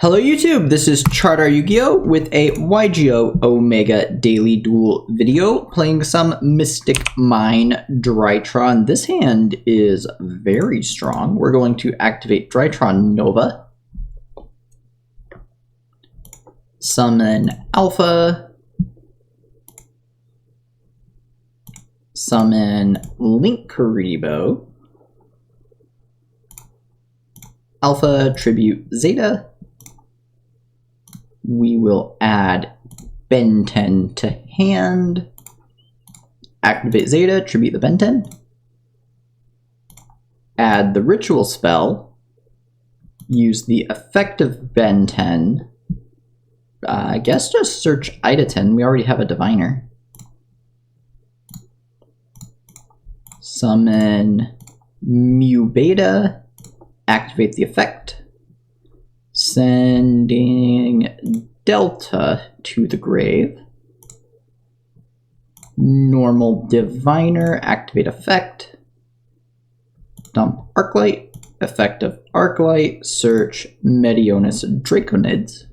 Hello YouTube, this is ChardarYuGiOh with a YGO Omega Daily Duel video playing some Mystic Mine Drytron. This hand is very strong. We're going to activate Drytron Nova, summon Alpha, summon Linkaribo, Alpha Tribute Zeta. We will add Ben 10 to hand, activate Zeta, tribute the Ben 10, add the ritual spell, use the effective Ben 10, I guess just search Ida 10, we already have a diviner. Summon Mu Beta, activate the effect. Sending Delta to the grave. Normal Diviner, activate effect. Dump Arclight, effect of Arclight, search Medionis Draconids.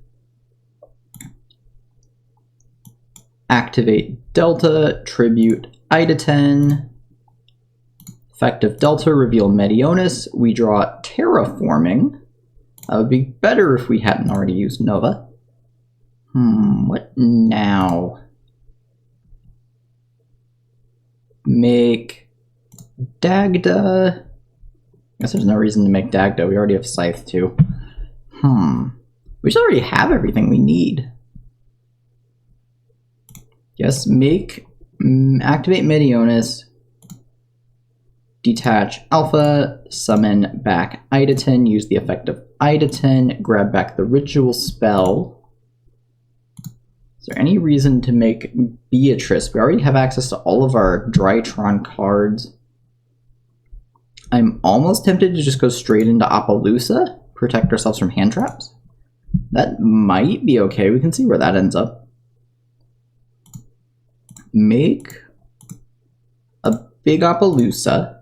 Activate Delta, tribute Ida 10. Effect of Delta, reveal Medionis. We draw Terraforming. It would be better if we hadn't already used Nova. What now? Make Dagda. I guess there's no reason to make Dagda. We already have Scythe too. We should already have everything we need. Yes, activate Medionis. Detach Alpha, summon back Ida 10, use the effect of Ida 10, grab back the ritual spell. Is there any reason to make Beatrice? We already have access to all of our Drytron cards. I'm almost tempted to just go straight into Appaloosa, protect ourselves from hand traps. That might be okay, we can see where that ends up. Make a big Appaloosa.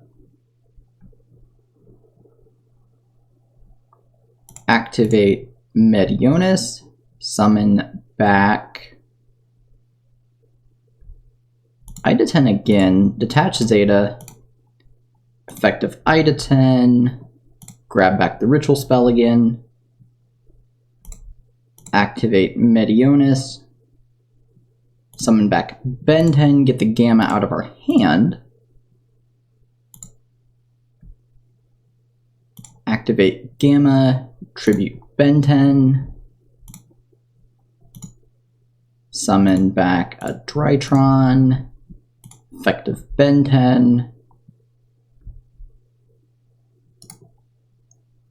Activate Medionis, summon back Ida 10 again, detach Zeta, effective Ida 10, grab back the ritual spell again, activate Medionis, summon back Ben 10, get the Gamma out of our hand, activate Gamma, tribute Ben 10, summon back a Drytron, effective Ben 10,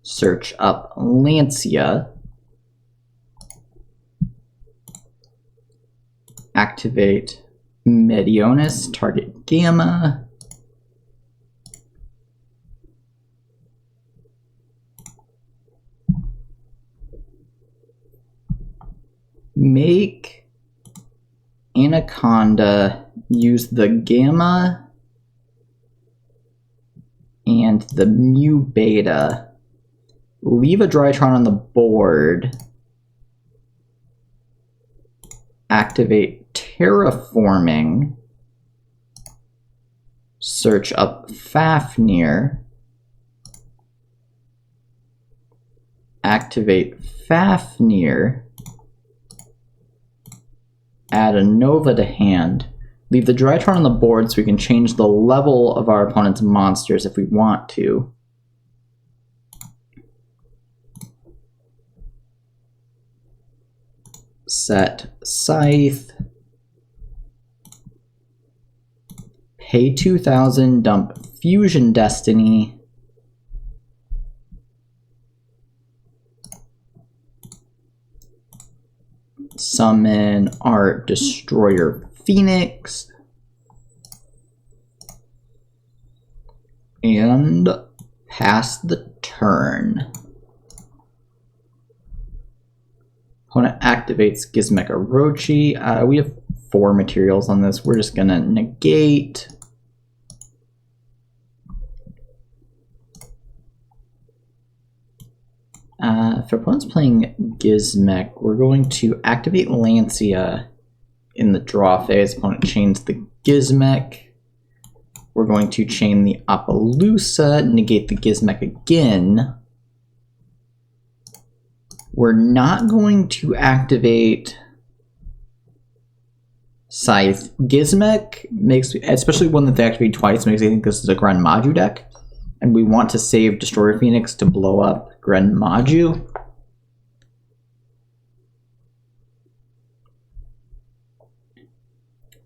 search up Lancia, activate Medionis, target Gamma, make Anaconda, use the Gamma and the Mu Beta, leave a Drytron on the board, activate Terraforming, search up Fafnir, activate Fafnir, add a Nova to hand, leave the Drytron on the board so we can change the level of our opponent's monsters if we want to. Set Scythe, pay 2,000, dump Fusion Destiny, summon our Destroyer Phoenix, and pass the turn. Opponent activates Gizmecha Orochi. We have 4 materials on this. We're just gonna negate. our opponent's playing Gizmek, we're going to activate Lancia in the draw phase. Opponent chains the Gizmek. We're going to chain the Appaloosa, negate the Gizmek again. We're not going to activate Scythe. Gizmek makes, especially one that they activate twice, makes me think this is a Gren Maju deck. And we want to save Destroyer Phoenix to blow up Gren Maju.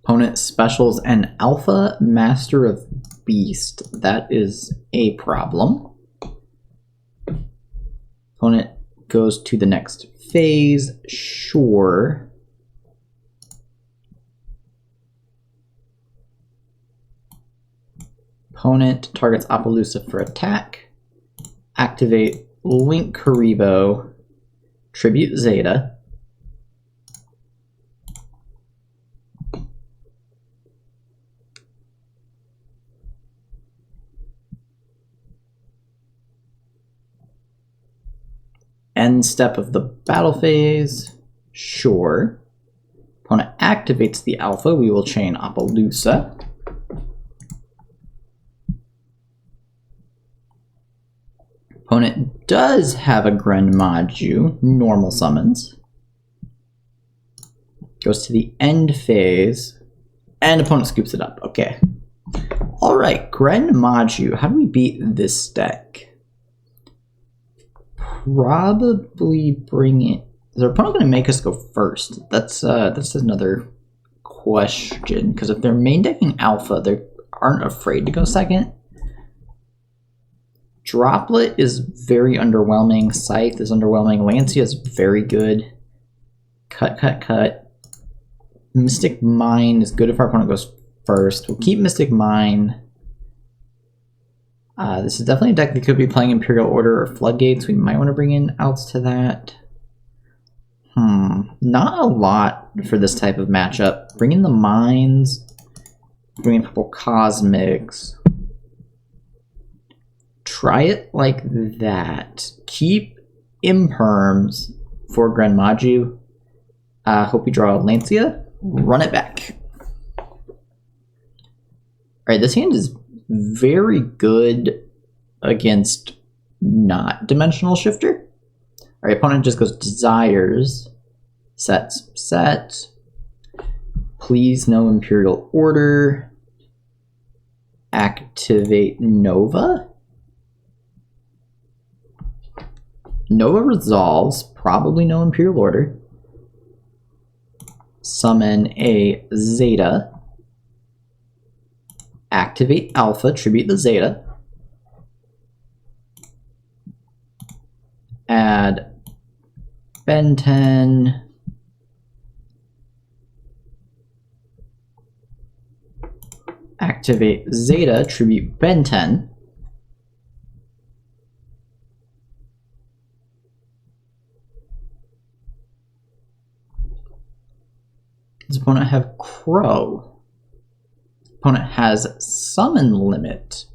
Opponent specials an Alpha Master of Beast. That is a problem. Opponent goes to the next phase. Sure. Opponent targets Appaloosa for attack. Activate Link Karibo. Tribute Zeta. End step of the battle phase. Sure. Opponent activates the Alpha. We will chain Appaloosa. Opponent does have a Gren Maju, normal summons. Goes to the end phase, and opponent scoops it up. Okay. Alright, Gren Maju. How do we beat this deck? Probably bring it. Is our opponent going to make us go first? That's another question, because if they're main decking Alpha, they aren't afraid to go second. Droplet is very underwhelming. Scythe is underwhelming. Lancia is very good. Cut. Mystic Mine is good if our opponent goes first. We'll keep Mystic Mine. This is definitely a deck that could be playing Imperial Order or Floodgates. We might want to bring in outs to that. Not a lot for this type of matchup. Bring in the Mines. Bring in a couple Cosmics. Try it like that. Keep Imperms for Gren Maju. Hope you draw Lancia. Run it back. Alright, this hand is very good against not Dimensional Shifter. Alright, opponent just goes Desires. Set. Please no Imperial Order. Activate Nova. Nova resolves, probably no Imperial Order. Summon a Zeta. Activate Alpha, tribute the Zeta. Add Ben 10. Activate Zeta, tribute Ben 10. Does opponent have Crow? Opponent has Summon Limit.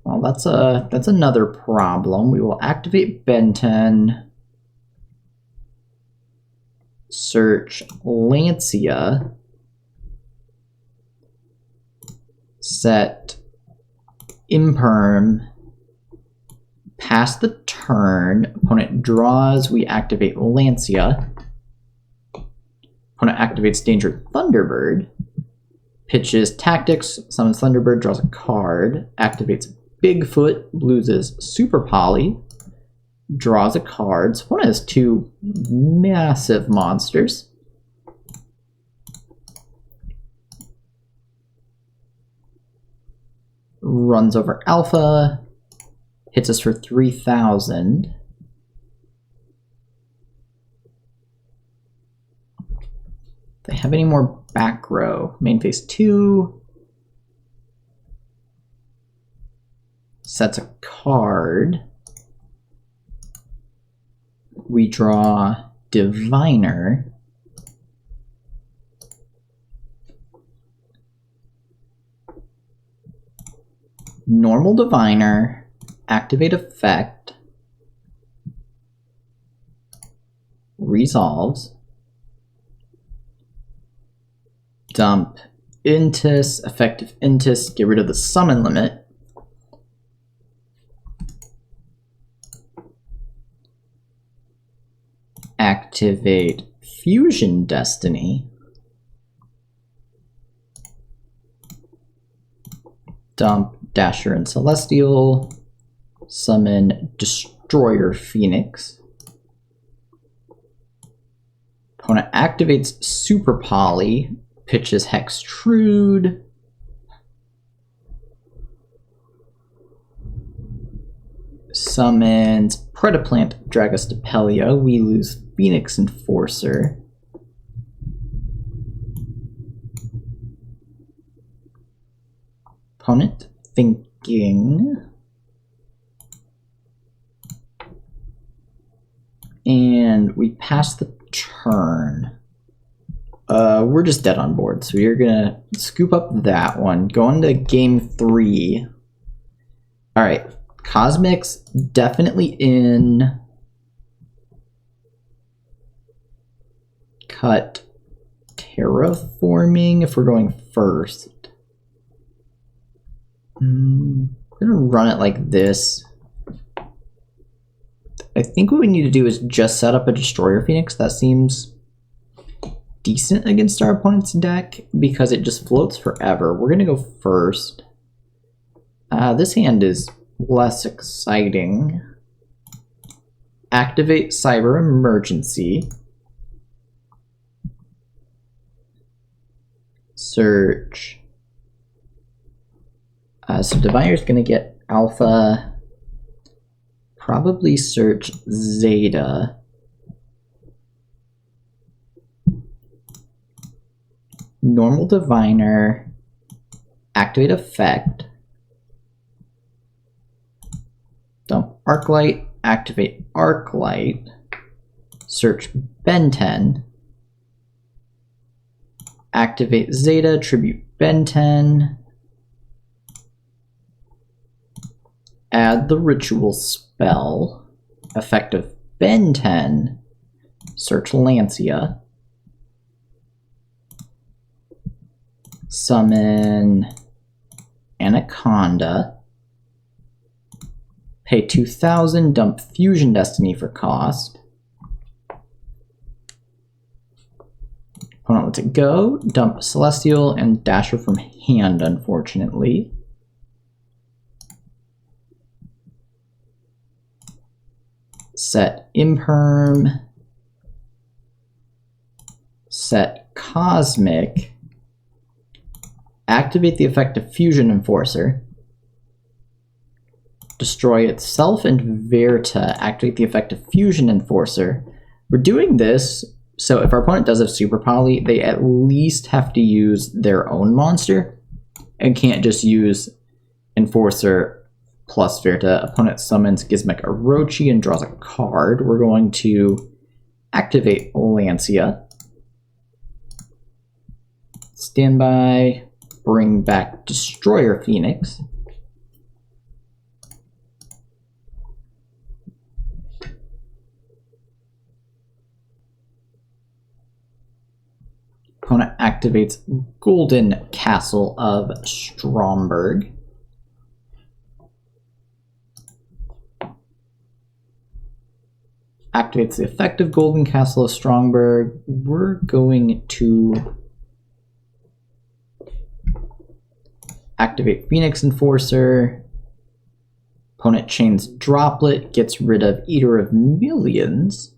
Well, that's another problem. We will activate Ben 10. Search Lancia. Set Imperm. Pass the turn. Opponent draws. We activate Lancia. Opponent activates Danger Thunderbird. Pitches Tactics. Summons Thunderbird. Draws a card. Activates Bigfoot. Loses Super Poly. Draws a card. So opponent has two massive monsters. Runs over Alpha. Hits us for 3,000. They have any more back row? Main phase 2. Sets a card. We draw Diviner. Normal Diviner. Activate effect. resolves. Dump Intis, effective Intis, get rid of the summon limit. Activate Fusion Destiny. Dump Dasher and Celestial. Summon Destroyer Phoenix. Opponent activates Super Poly. Pitches Hextrude. Summons Predaplant Dragostapelia. We lose Phoenix Enforcer. Opponent thinking. And we pass the turn. We're just dead on board, so we're gonna scoop up that one. Go into game 3. Alright, Cosmic's definitely in. Cut Terraforming if we're going first. I'm gonna run it like this. I think what we need to do is just set up a Destroyer Phoenix. That seems decent against our opponent's deck because it just floats forever. We're gonna go first. This hand is less exciting. Activate Cyber Emergency. Search. So Diviner's gonna get Alpha. Probably search Zeta. Normal Diviner. Activate Effect. Dump Arclight. Activate Arclight. Search Ben 10. Activate Zeta. Tribute Ben 10. Add the Ritual spell. Effective Ben 10. Search Lancia. Summon Anaconda. Pay 2,000. Dump Fusion Destiny for cost. Opponent lets it go. Dump Celestial and Dasher from hand, unfortunately. Set Imperm. Set Cosmic. Activate the effective Fusion Enforcer. Destroy itself and Verta. Activate the effective Fusion Enforcer. We're doing this so if our opponent does have Super Poly, they at least have to use their own monster and can't just use Enforcer plus Verta. Opponent summons Gizmek Orochi and draws a card. We're going to activate Lancia. Standby. Bring back Destroyer Phoenix. Opponent activates Golden Castle of Stromberg. Activates the effective Golden Castle of Stromberg. We're going to activate Phoenix Enforcer. Opponent chains Droplet, gets rid of Eater of Millions.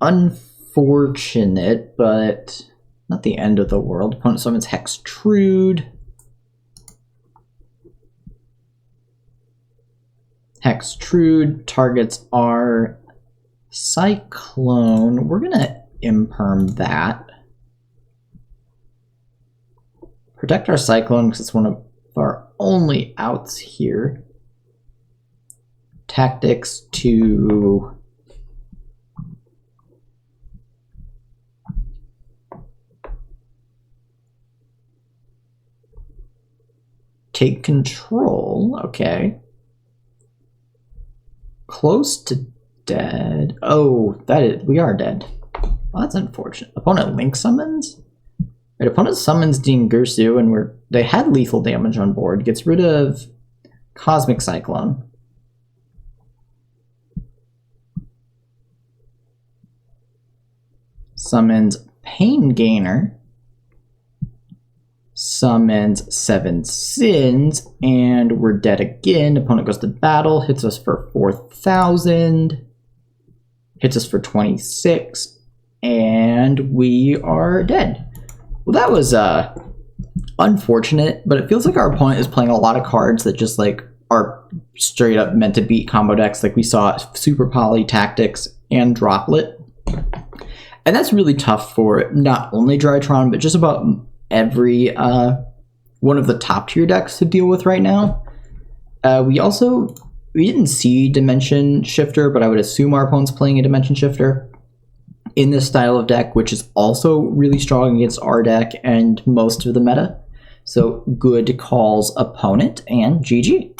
Unfortunate, but not the end of the world. Opponent summons Hextrude. Hextrude targets our Cyclone. We're gonna imperm that. Protect our Cyclone because it's one of our only outs here. Tactics to take control. Okay. Close to dead. Oh, we are dead. Well, that's unfortunate. Opponent link summons? Right, opponent summons Dingirsu, and they had lethal damage on board. Gets rid of Cosmic Cyclone. Summons Pain Gainer. Summons 7 Sins, and we're dead again. Opponent goes to battle, hits us for 4,000, hits us for 26, and we are dead. Well, that was unfortunate, but it feels like our opponent is playing a lot of cards that just like are straight up meant to beat combo decks. Like we saw Super Poly, Tactics, and Droplet. And that's really tough for not only Drytron, but just about every one of the top tier decks to deal with right now. We didn't see Dimension Shifter, but I would assume our opponent's playing a Dimension Shifter in this style of deck, which is also really strong against our deck and most of the meta. So good calls, opponent, and GG.